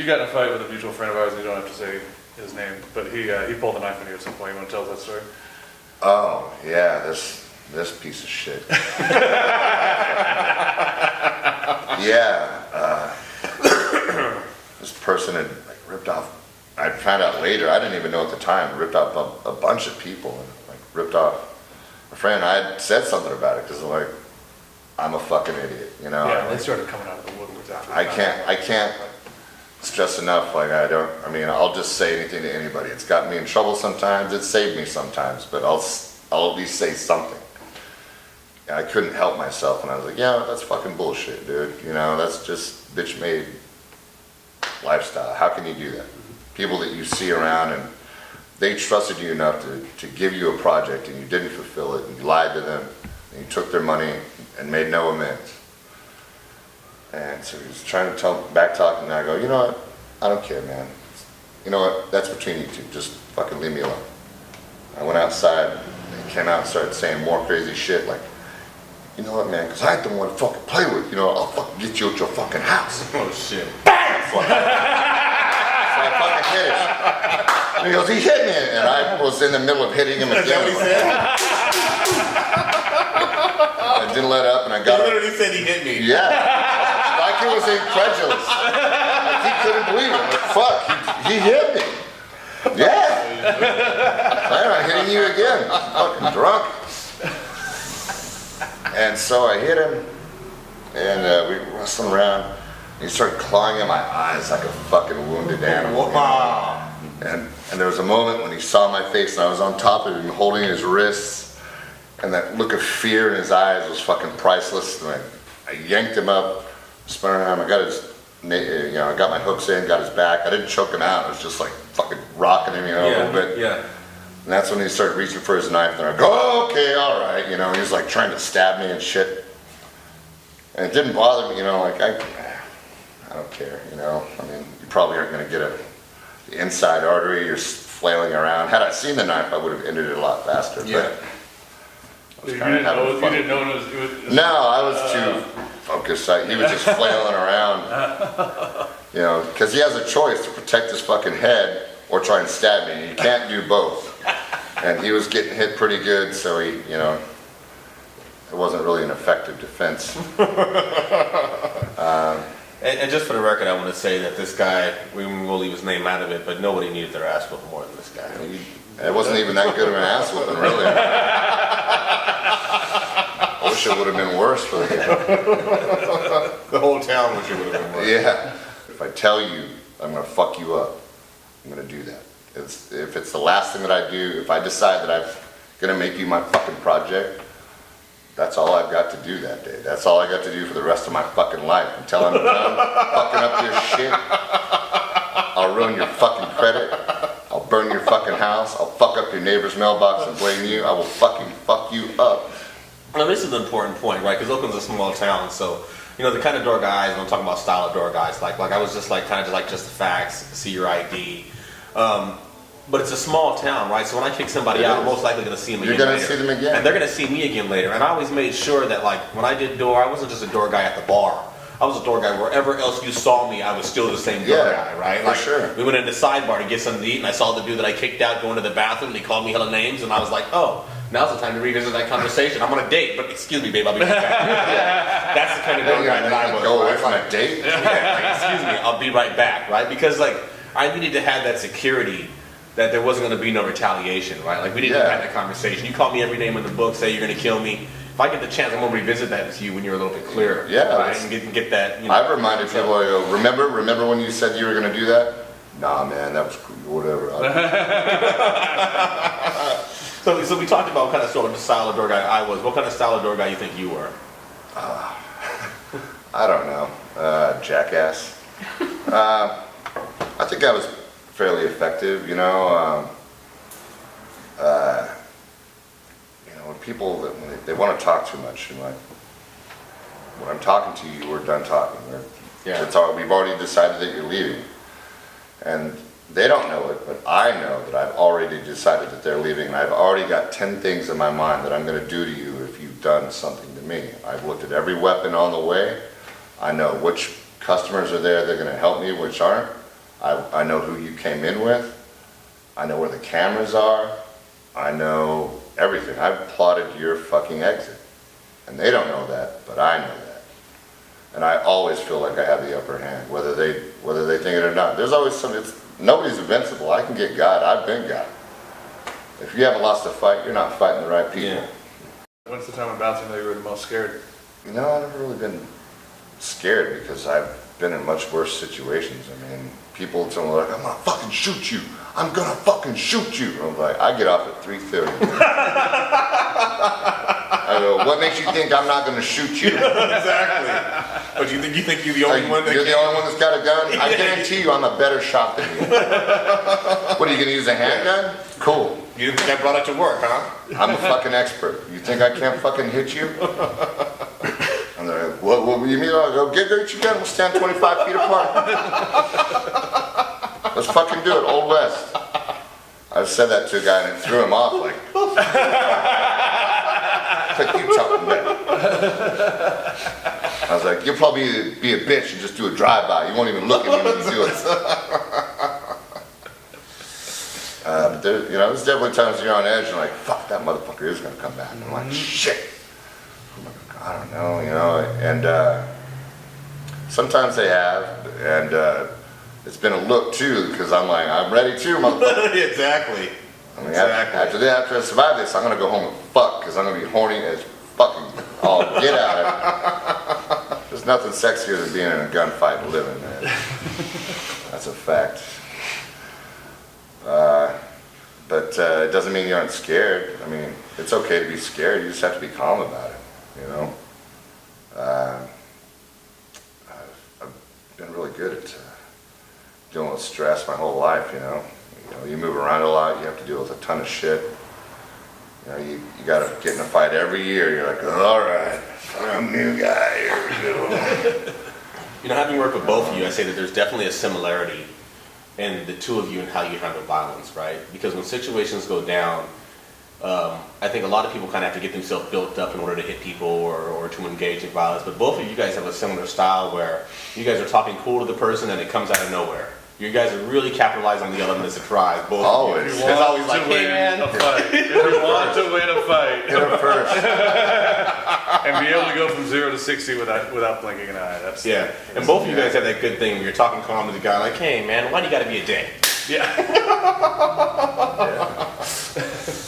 You got in a fight with a mutual friend of ours, and you don't have to say his name, but he pulled a knife on you at some point. You want to tell us that story? Oh, yeah, this piece of shit. Yeah, this person had like ripped off, I found out later, I didn't even know at the time, ripped off a bunch of people, and like ripped off a friend. I had said something about it, because like, I'm a fucking idiot, you know? Yeah, they started coming out of the woodworks after. I can't stress enough, like I'll just say anything to anybody. It's gotten me in trouble sometimes, it's saved me sometimes, but I'll at least say something. And I couldn't help myself, and I was like, yeah, that's fucking bullshit, dude. You know, that's just bitch-made lifestyle. How can you do that? People that you see around, and they trusted you enough to give you a project, and you didn't fulfill it, and you lied to them, and you took their money and made no amends. And so he was trying to backtalk, and I go, you know what? I don't care, man. You know what? That's between you two. Just fucking leave me alone. I went outside, and he came out and started saying more crazy shit, like, you know what, man, because I ain't the one to fucking play with. You know, I'll fucking get you at your fucking house. Oh, shit. Bam! So I fucking hit him. And he goes, he hit me. And I was in the middle of hitting him again. Is that what he said? I didn't let up, and I got He literally said he hit me. Yeah. Like he was incredulous. Like he couldn't believe it. Like, fuck, he hit me. Yeah. Plan on hitting you again. Fucking drunk. And so I hit him, and we were wrestling around, and he started clawing at my eyes like a fucking wounded animal. Wow. And there was a moment when he saw my face, and I was on top of him holding his wrists, and that look of fear in his eyes was fucking priceless. And I yanked him up, spun around, I got his, you know, I got my hooks in, got his back. I didn't choke him out, it was just like fucking rocking him, you know, a little bit. Yeah. And that's when he started reaching for his knife, and I go, oh, okay, all right, you know, he was like trying to stab me and shit. And it didn't bother me, you know, like I don't care, you know. I mean, you probably aren't gonna get the inside artery, you're flailing around. Had I seen the knife, I would have ended it a lot faster. Yeah. But You didn't know it was no, I was too focused. He was just flailing around, you know, because he has a choice to protect his fucking head or try and stab me. You can't do both. And he was getting hit pretty good, so he, you know, it wasn't really an effective defense. And just for the record, I want to say that this guy, we will leave his name out of it, but nobody needed their ass whooping more than this guy. It wasn't even that good of an ass whooping, really. I wish it would have been worse for the guy. The whole town wish it would have been worse. Yeah. If I tell you I'm going to fuck you up, I'm going to do that. If it's the last thing that I do, if I decide that I'm going to make you my fucking project, that's all I've got to do that day. That's all I got to do for the rest of my fucking life. Until I'm done fucking up your shit, I'll ruin your fucking credit. I'll burn your fucking house. I'll fuck up your neighbor's mailbox and blame you. I will fucking fuck you up. Now this is an important point, right? Because Oakland's a small town, so you know the kind of door guys. When I'm talking about style of door guys, like I was just like kind of just the facts, see your ID. But it's a small town, right? So when I kick somebody out, I'm most likely going to see them again. You're going to see them again. And they're going to see me again later. And I always made sure that, like, when I did door, I wasn't just a door guy at the bar. I was a door guy wherever else you saw me. I was still the same door guy, right? Like, sure. We went into the sidebar to get something to eat, and I saw the dude that I kicked out going to the bathroom. And he called me hella names, and I was like, oh, now's the time to revisit that conversation. I'm on a date, but excuse me, babe, I'll be right back. That's the kind of door guy that I was. Go away from a date? Yeah, like, excuse me, I'll be right back, right? Because like I needed to have that security that there wasn't going to be no retaliation, right? Like we didn't have that conversation. You call me every name in the book, say you're going to kill me. If I get the chance, I'm going to revisit that with you when you're a little bit clearer. Yeah, right? And get that. You know, I've reminded people. I go, remember when you said you were going to do that? Nah, man, that was cool. Whatever. So we talked about what kind of sort of style of door guy I was. What kind of style of door guy you think you were? I don't know. Jackass. I think I was fairly effective, you know. When people when they want to talk too much, and like when I'm talking to you, we're done talking. It's all, we've already decided that you're leaving, and they don't know it, but I know that I've already decided that they're leaving, and I've already got 10 things in my mind that I'm going to do to you if you've done something to me. I've looked at every weapon on the way. I know which customers are there that are going to help me, which aren't. I know who you came in with. I know where the cameras are. I know everything. I've plotted your fucking exit. And they don't know that, but I know that. And I always feel like I have the upper hand, whether they think it or not. There's always nobody's invincible. I can get God. I've been God. If you haven't lost a fight, you're not fighting the right people. Yeah. When's the time in bouncing that you were the most scared? You know, I've never really been scared because I've been in much worse situations. I mean, people tell me like, I'm gonna fucking shoot you. I'm gonna fucking shoot you. And I'm like, I get off at 3:30. I go, what makes you think I'm not gonna shoot you? Exactly. But you think you're the only one that You're the only one that's got a gun? I guarantee you I'm a better shot than you. What, are you gonna use a handgun? Cool. You didn't think I brought it to work, huh? I'm a fucking expert. You think I can't fucking hit you? And they're like, what you mean? I go, get your gun, we'll stand 25 feet apart. Let's fucking do it, Old West. I said that to a guy and it threw him off like, it's like you talking about. I was like, you'll probably be a bitch and just do a drive-by. You won't even look at me when you do it. But there, you know, there's definitely times you're on edge and like, fuck, that motherfucker is gonna come back. And I'm like, shit. I don't know, you know, and sometimes they have, and it's been a look too, because I'm like, I'm ready too, motherfucker. Exactly. I mean, after I survive this, I'm gonna go home and fuck, because I'm gonna be horny as fucking all get out of it. There's nothing sexier than being in a gunfight and living, man. That's a fact. But it doesn't mean you aren't scared. I mean, it's okay to be scared. You just have to be calm about it, you know. I've been really good at dealing with stress my whole life, you know. You move around a lot. You have to deal with a ton of shit. You know, you got to get in a fight every year. You're like, all right, I'm a new guy. Here we go. You know, having worked with both of you, I say that there's definitely a similarity in the two of you and how you handle violence, right? Because when situations go down, I think a lot of people kind of have to get themselves built up in order to hit people or to engage in violence. But both of you guys have a similar style where you guys are talking cool to the person and it comes out of nowhere. You guys are really capitalizing on the element of surprise. Both Always. of you. It's always like, hey man. If you want to win a fight, Hit him first. and be able to go from 0 to 60 without blinking an eye. That's Yeah, and both of you guys have that good thing when you're talking calm to the guy, like, hey man, why do you gotta be a dick? yeah. Yeah.